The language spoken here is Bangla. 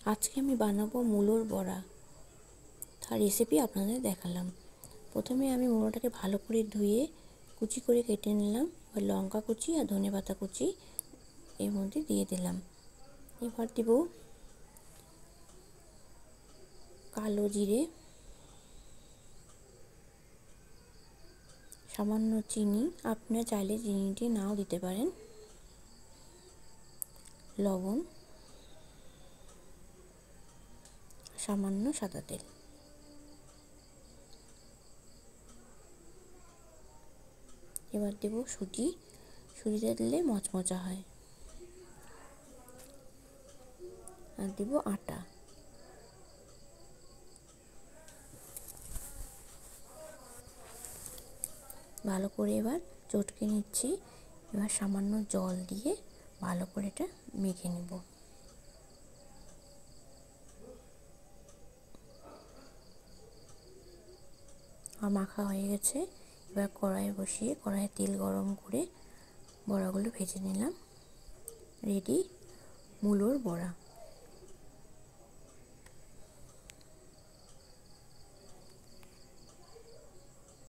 আজকে আমি বানাবো মূলোর বড়া। তার রেসিপি আপনাদের দেখালাম। প্রথমে আমি মূলোটাকে ভালো করে ধুয়ে কুচি করে কেটে নিলাম। এবার লঙ্কা কুচি আর ধনেপাতা কুচি এর মধ্যে দিয়ে দিলাম। এবার দেব কালো জিরে, সামান্য চিনি, আপনারা চাইলে চিনিটি নাও দিতে পারেন, লবণ, সামান্য সাদা তেল। এবার দেব সুজি, সুজিটা দিলে মচমচা হয়। আর দেব আটা। ভালো করে এবার চটকে নিচ্ছি। এবার সামান্য জল দিয়ে ভালো করে এটা মেখে নেব। আর মাখা হয়ে গেছে। এবার কড়াই বসিয়ে কড়াইয়ে তেল গরম করে বড়াগুলো ভেজে নিলাম। রেডি মূলোর বড়া।